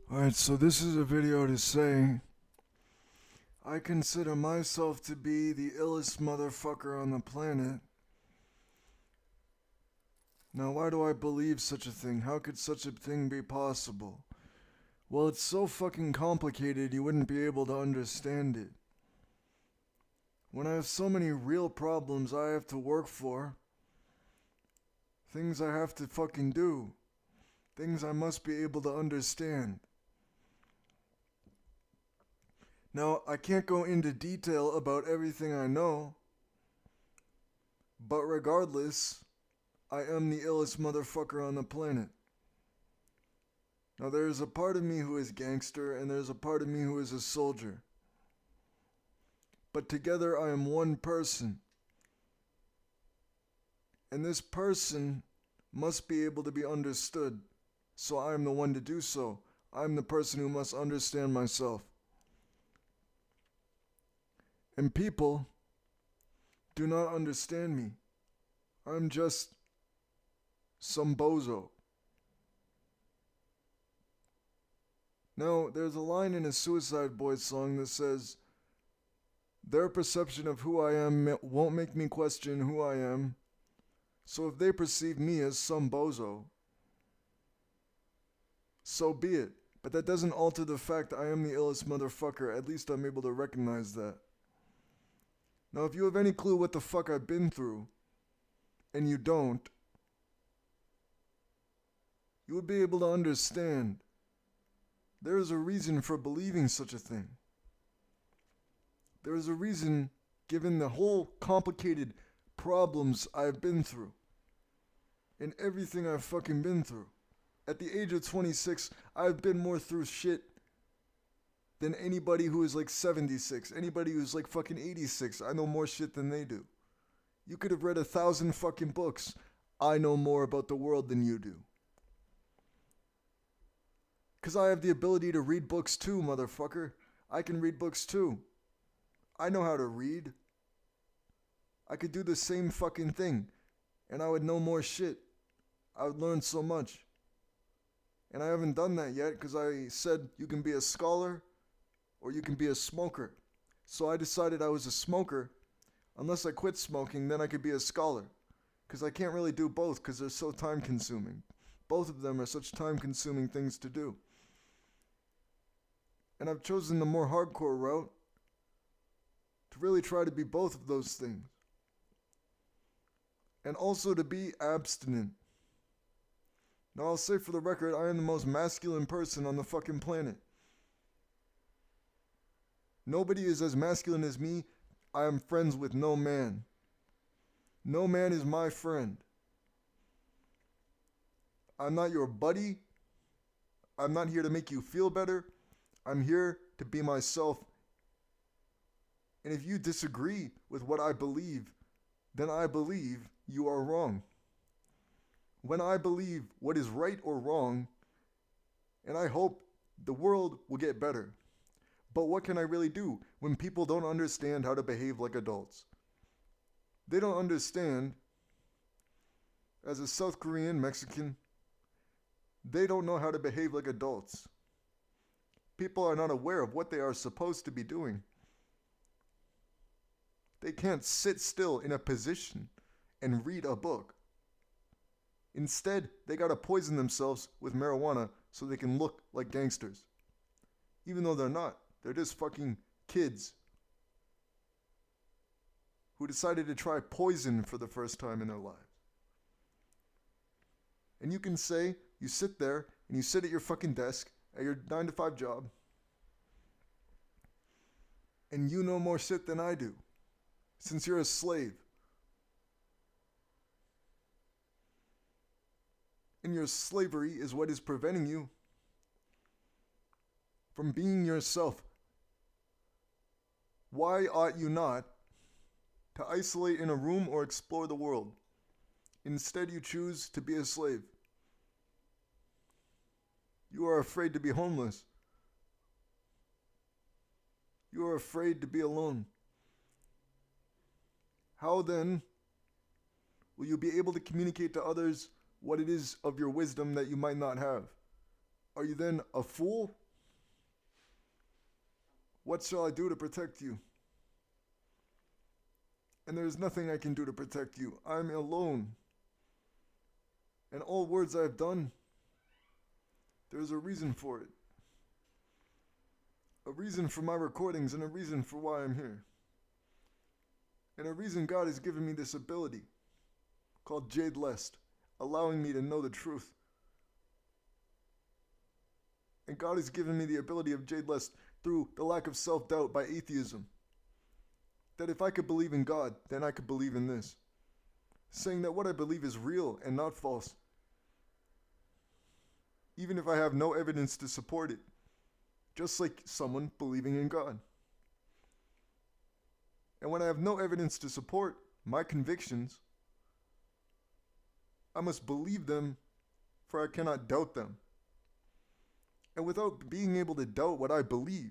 Alright, so this is a video to say I consider myself to be the illest motherfucker on the planet. Now, why do I believe such a thing? How could such a thing be possible? Well, it's so fucking complicated you wouldn't be able to understand it. When I have so many real problems I have to work for, things I have to fucking do, things I must be able to understand. Now, I can't go into detail about everything I know, but regardless, I am the illest motherfucker on the planet. Now, there's a part of me who is gangster, and there's a part of me who is a soldier. But together I am one person. And this person must be able to be understood, so I am the one to do so. I'm the person who must understand myself. And people do not understand me. I'm just some bozo. Now, there's a line in a Suicide Boys song that says, "Their perception of who I am won't make me question who I am. So if they perceive me as some bozo, so be it. But that doesn't alter the fact I am the illest motherfucker. At least I'm able to recognize that. Now, if you have any clue what the fuck I've been through, and you don't, you would be able to understand. There is a reason for believing such a thing. There is a reason given the whole complicated problems I've been through. And everything I've fucking been through. At the age of 26, I've been more through shit than anybody who is like 76. Anybody who's like fucking 86. I know more shit than they do. You could have read 1,000 fucking books. I know more about the world than you do. Because I have the ability to read books too, motherfucker. I can read books too. I know how to read. I could do the same fucking thing, and I would know more shit. I would learn so much. And I haven't done that yet because I said you can be a scholar or you can be a smoker. So I decided I was a smoker. Unless I quit smoking, then I could be a scholar. Because I can't really do both because they're so time consuming. Both of them are such time consuming things to do. And I've chosen the more hardcore route to really try to be both of those things. And also to be abstinent. Now I'll say for the record, I am the most masculine person on the fucking planet. Nobody is as masculine as me. I am friends with no man. No man is my friend. I'm not your buddy. I'm not here to make you feel better. I'm here to be myself. And if you disagree with what I believe, then I believe you are wrong. When I believe what is right or wrong, and I hope the world will get better. But what can I really do when people don't understand how to behave like adults? They don't understand, as a South Korean Mexican, they don't know how to behave like adults. People are not aware of what they are supposed to be doing. They can't sit still in a position and read a book. Instead, they gotta poison themselves with marijuana so they can look like gangsters. Even though they're not. They're just fucking kids who decided to try poison for the first time in their lives. And you can say, you sit there and you sit at your fucking desk at your 9-to-5 job and you know more shit than I do since you're a slave. And your slavery is what is preventing you from being yourself. Why ought you not to isolate in a room or explore the world? Instead, you choose to be a slave. You are afraid to be homeless. You are afraid to be alone. How then will you be able to communicate to others what it is of your wisdom that you might not have? Are you then a fool? What shall I do to protect you? And there is nothing I can do to protect you. I am alone. And all words I have done, there is a reason for it. A reason for my recordings and a reason for why I'm here. And a reason God has given me this ability called Ill-est, allowing me to know the truth. And God has given me the ability of Ill-est through the lack of self-doubt by atheism. That if I could believe in God, then I could believe in this. Saying that what I believe is real and not false. Even if I have no evidence to support it. Just like someone believing in God. And when I have no evidence to support my convictions, I must believe them, for I cannot doubt them. And without being able to doubt what I believe,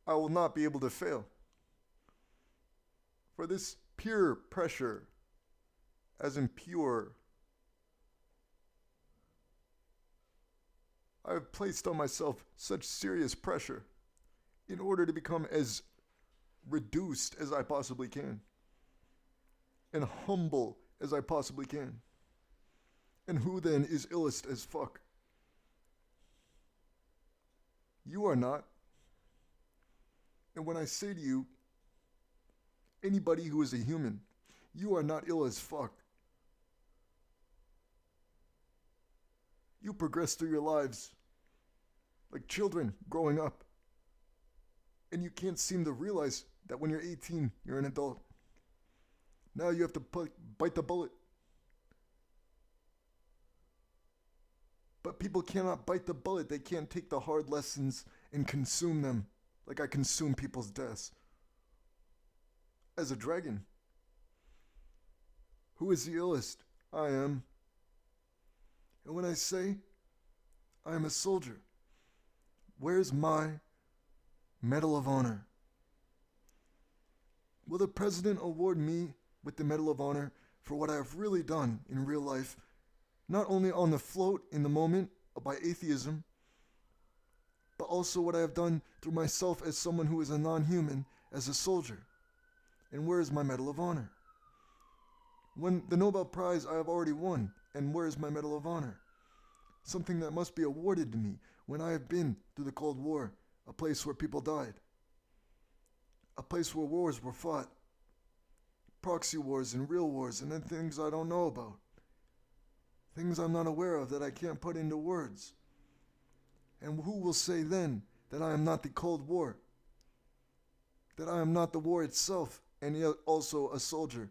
I will not be able to fail. For this peer pressure, as in pure, I have placed on myself such serious pressure in order to become as reduced as I possibly can, and humble as I possibly can. And who then is illest as fuck? You are not. And when I say to you, anybody who is a human, you are not ill as fuck. You progress through your lives like children growing up. And you can't seem to realize that when you're 18, you're an adult. Now you have to bite the bullet. But people cannot bite the bullet. They can't take the hard lessons and consume them like I consume people's deaths. As a dragon. Who is the illest? I am. And when I say I am a soldier, where's my Medal of Honor? Will the president award me with the Medal of Honor for what I have really done in real life, not only on the float in the moment by atheism, but also what I have done through myself as someone who is a non-human, as a soldier? And where is my Medal of Honor? When the Nobel Prize I have already won, and where is my Medal of Honor? Something that must be awarded to me when I have been through the Cold War, a place where people died. A place where wars were fought. Proxy wars and real wars, and then things I don't know about. Things I'm not aware of that I can't put into words. And who will say then that I am not the Cold War? That I am not the war itself, and yet also a soldier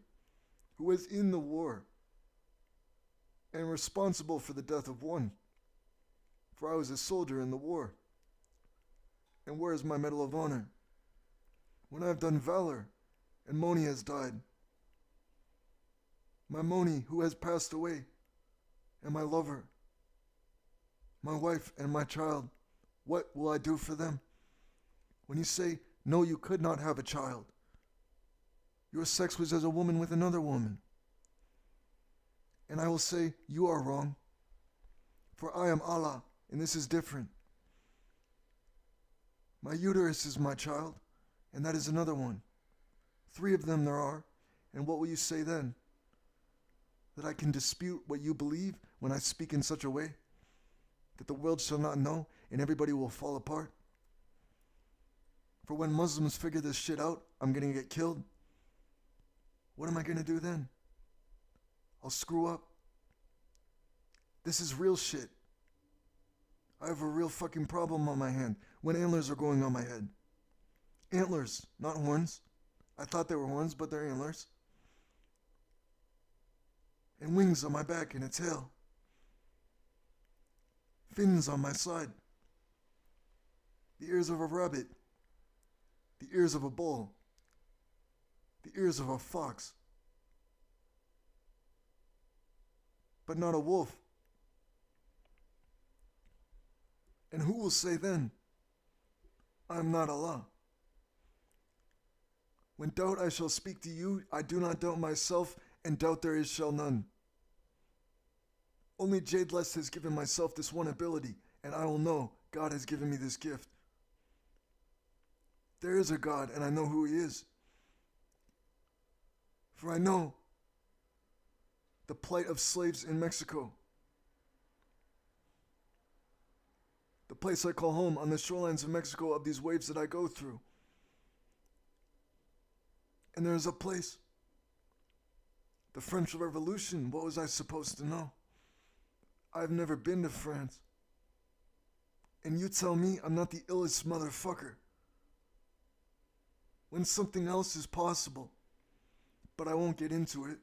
who was in the war and responsible for the death of one. For I was a soldier in the war. And where is my Medal of Honor? When I have done valor, and Moni has died. My Moni, who has passed away, and my lover, my wife, and my child, what will I do for them? When you say, no, you could not have a child. Your sex was as a woman with another woman. And I will say, you are wrong. For I am Allah, and this is different. My uterus is my child, and that is another one. 3 of them there are, and what will you say then? That I can dispute what you believe when I speak in such a way that the world shall not know and everybody will fall apart? For when Muslims figure this shit out, I'm going to get killed. What am I going to do then? I'll screw up. This is real shit. I have a real fucking problem on my hand when antlers are going on my head. Antlers, not horns. I thought they were horns, but they're antlers. And wings on my back and a tail. Fins on my side. The ears of a rabbit. The ears of a bull. The ears of a fox. But not a wolf. And who will say then, I am not Allah? When doubt I shall speak to you, I do not doubt myself, and doubt there is shall none. Only Jadeless has given myself this one ability, and I will know God has given me this gift. There is a God, and I know who he is. For I know the plight of slaves in Mexico. The place I call home on the shorelines of Mexico, of these waves that I go through. And there is a place. The French Revolution, what was I supposed to know? I've never been to France. And you tell me I'm not the illest motherfucker. When something else is possible, but I won't get into it.